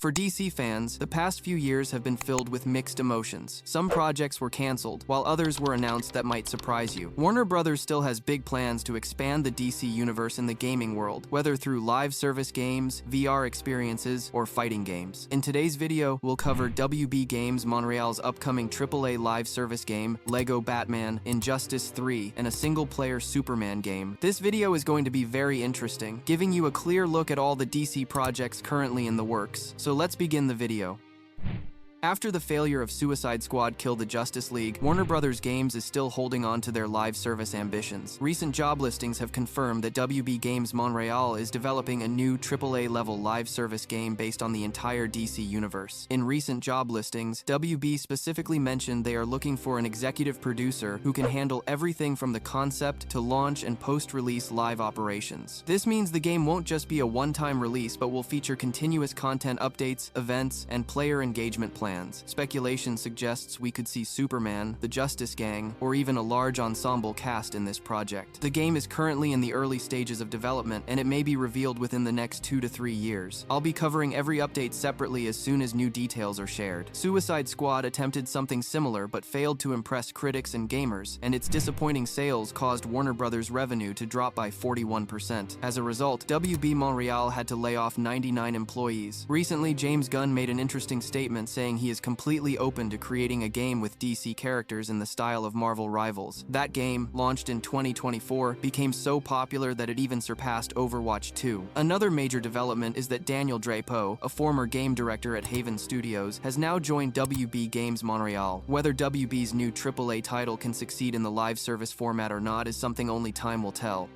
For DC fans, the past few years have been filled with mixed emotions. Some projects were cancelled, while others were announced that might surprise you. Warner Bros. Still has big plans to expand the DC universe in the gaming world, whether through live service games, VR experiences, or fighting games. In today's video, we'll cover WB Games Montreal's upcoming AAA live service game, LEGO Batman, Injustice 3, and a single-player Superman game. This video is going to be very interesting, giving you a clear look at all the DC projects currently in the works. So let's begin the video. After the failure of Suicide Squad Kill the Justice League, Warner Bros. Games is still holding on to their live service ambitions. Recent job listings have confirmed that WB Games Montreal is developing a new AAA-level live service game based on the entire DC universe. In recent job listings, WB specifically mentioned they are looking for an executive producer who can handle everything from the concept to launch and post-release live operations. This means the game won't just be a one-time release, but will feature continuous content updates, events, and player engagement plans. Speculation suggests we could see Superman, the Justice Gang, or even a large ensemble cast in this project. The game is currently in the early stages of development, and it may be revealed within the next 2 to 3 years. I'll be covering every update separately as soon as new details are shared. Suicide Squad attempted something similar but failed to impress critics and gamers, and its disappointing sales caused Warner Bros. Revenue to drop by 41%. As a result, WB Montreal had to lay off 99 employees. Recently, James Gunn made an interesting statement saying he is completely open to creating a game with DC characters in the style of Marvel rivals. That game, launched in 2024, became so popular that it even surpassed Overwatch 2. Another major development is that Daniel Drapeau, a former game director at Haven Studios, has now joined WB Games Montreal. Whether WB's new AAA title can succeed in the live service format or not is something only time will tell.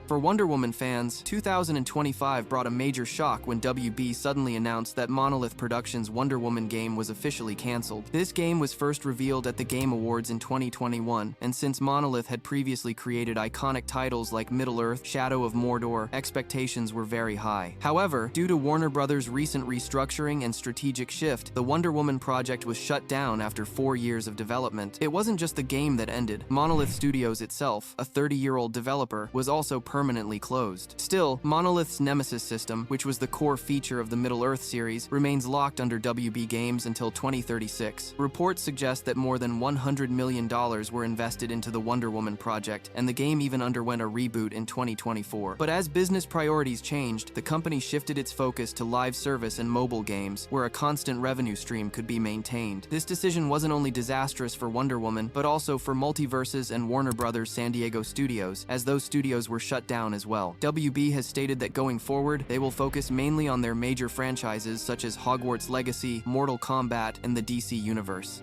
For Wonder Woman fans, 2025 brought a major shock when WB suddenly announced that Monolith Productions' Wonder Woman game was officially cancelled. This game was first revealed at the Game Awards in 2021, and since Monolith had previously created iconic titles like Middle-earth, Shadow of Mordor, expectations were very high. However, due to Warner Bros.' recent restructuring and strategic shift, the Wonder Woman project was shut down after 4 years of development. It wasn't just the game that ended. Monolith Studios itself, a 30-year-old developer, was also permanently closed. Still, Monolith's Nemesis system, which was the core feature of the Middle-earth series, remains locked under WB Games until 2036. Reports suggest that more than $100 million were invested into the Wonder Woman project, and the game even underwent a reboot in 2024. But as business priorities changed, the company shifted its focus to live service and mobile games, where a constant revenue stream could be maintained. This decision wasn't only disastrous for Wonder Woman, but also for Multiverses and Warner Bros. San Diego Studios, as those studios were shut down as well. WB has stated that going forward, they will focus mainly on their major franchises such as Hogwarts Legacy, Mortal Kombat, and the DC Universe.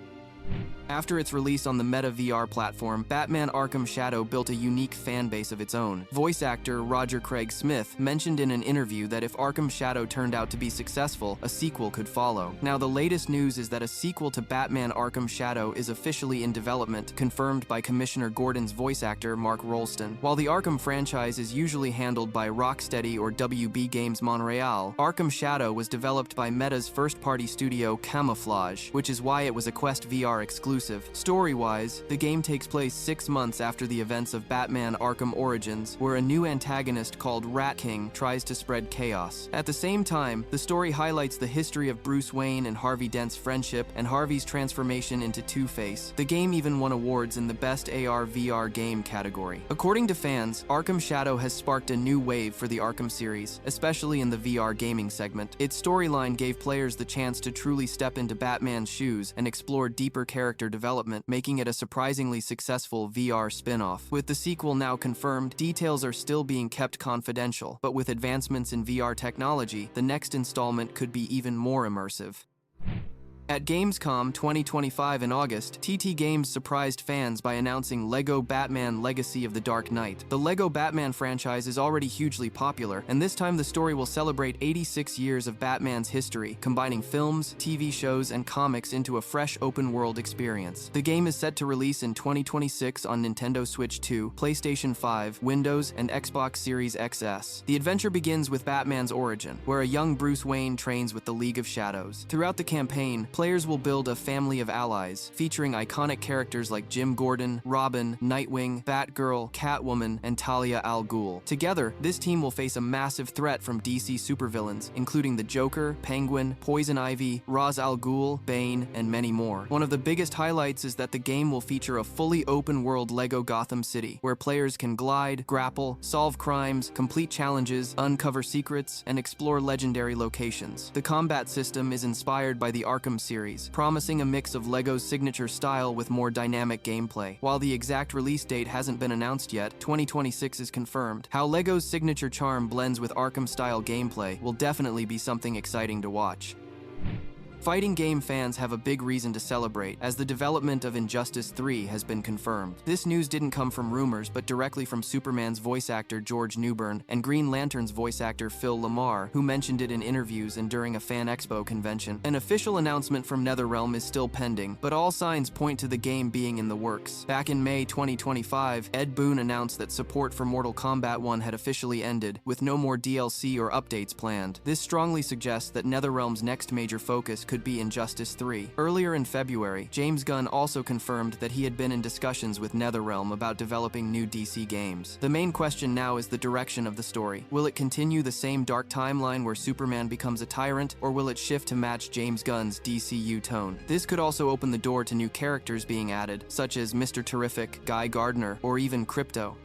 After its release on the Meta VR platform, Batman Arkham Shadow built a unique fan base of its own. Voice actor Roger Craig Smith mentioned in an interview that if Arkham Shadow turned out to be successful, a sequel could follow. Now, the latest news is that a sequel to Batman Arkham Shadow is officially in development, confirmed by Commissioner Gordon's voice actor Mark Rolston. While the Arkham franchise is usually handled by Rocksteady or WB Games Montreal, Arkham Shadow was developed by Meta's first-party studio Camouflage, which is why it was a Quest VR exclusive. Story-wise, the game takes place 6 months after the events of Batman Arkham Origins, where a new antagonist called Rat King tries to spread chaos. At the same time, the story highlights the history of Bruce Wayne and Harvey Dent's friendship and Harvey's transformation into Two-Face. The game even won awards in the Best AR VR Game category. According to fans, Arkham Shadow has sparked a new wave for the Arkham series, especially in the VR gaming segment. Its storyline gave players the chance to truly step into Batman's shoes and explore deeper character development, making it a surprisingly successful VR spin-off. With the sequel now confirmed, details are still being kept confidential, but with advancements in VR technology, the next installment could be even more immersive. At Gamescom 2025 in August, TT Games surprised fans by announcing LEGO Batman Legacy of the Dark Knight. The LEGO Batman franchise is already hugely popular, and this time the story will celebrate 86 years of Batman's history, combining films, TV shows, and comics into a fresh open-world experience. The game is set to release in 2026 on Nintendo Switch 2, PlayStation 5, Windows, and Xbox Series XS. The adventure begins with Batman's origin, where a young Bruce Wayne trains with the League of Shadows. Throughout the campaign, Players will build a family of allies, featuring iconic characters like Jim Gordon, Robin, Nightwing, Batgirl, Catwoman, and Talia al Ghul. Together, this team will face a massive threat from DC supervillains, including the Joker, Penguin, Poison Ivy, Ra's al Ghul, Bane, and many more. One of the biggest highlights is that the game will feature a fully open-world LEGO Gotham City, where players can glide, grapple, solve crimes, complete challenges, uncover secrets, and explore legendary locations. The combat system is inspired by the Arkham series, promising a mix of LEGO's signature style with more dynamic gameplay. While the exact release date hasn't been announced yet, 2026 is confirmed. How LEGO's signature charm blends with Arkham-style gameplay will definitely be something exciting to watch. Fighting game fans have a big reason to celebrate, as the development of Injustice 3 has been confirmed. This news didn't come from rumors, but directly from Superman's voice actor George Newbern and Green Lantern's voice actor Phil Lamar, who mentioned it in interviews and during a Fan Expo convention. An official announcement from NetherRealm is still pending, but all signs point to the game being in the works. Back in May 2025, Ed Boon announced that support for Mortal Kombat 1 had officially ended, with no more DLC or updates planned. This strongly suggests that NetherRealm's next major focus could be Injustice 3. Earlier in February, James Gunn also confirmed that he had been in discussions with NetherRealm about developing new DC games. The main question now is the direction of the story. Will it continue the same dark timeline where Superman becomes a tyrant, or will it shift to match James Gunn's DCU tone? This could also open the door to new characters being added, such as Mr. Terrific, Guy Gardner, or even Crypto.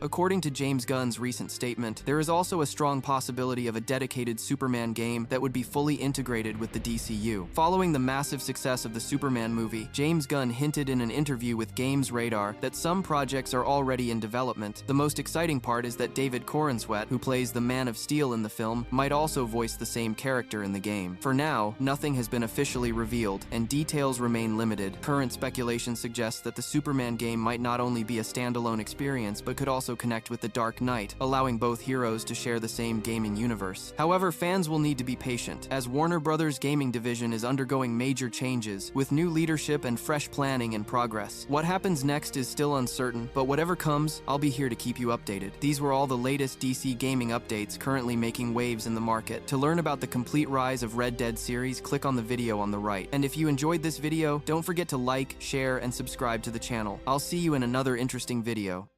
According to James Gunn's recent statement, there is also a strong possibility of a dedicated Superman game that would be fully integrated with the DCU. Following the massive success of the Superman movie, James Gunn hinted in an interview with Games Radar that some projects are already in development. The most exciting part is that David Corenswet, who plays the Man of Steel in the film, might also voice the same character in the game. For now, nothing has been officially revealed, and details remain limited. Current speculation suggests that the Superman game might not only be a standalone experience, but could also connect with the Dark Knight, allowing both heroes to share the same gaming universe. However, fans will need to be patient, as Warner Bros. Gaming division is undergoing major changes, with new leadership and fresh planning in progress. What happens next is still uncertain, but whatever comes, I'll be here to keep you updated. These were all the latest DC gaming updates currently making waves in the market. To learn about the complete rise of Red Dead series, click on the video on the right. And if you enjoyed this video, don't forget to like, share, and subscribe to the channel. I'll see you in another interesting video.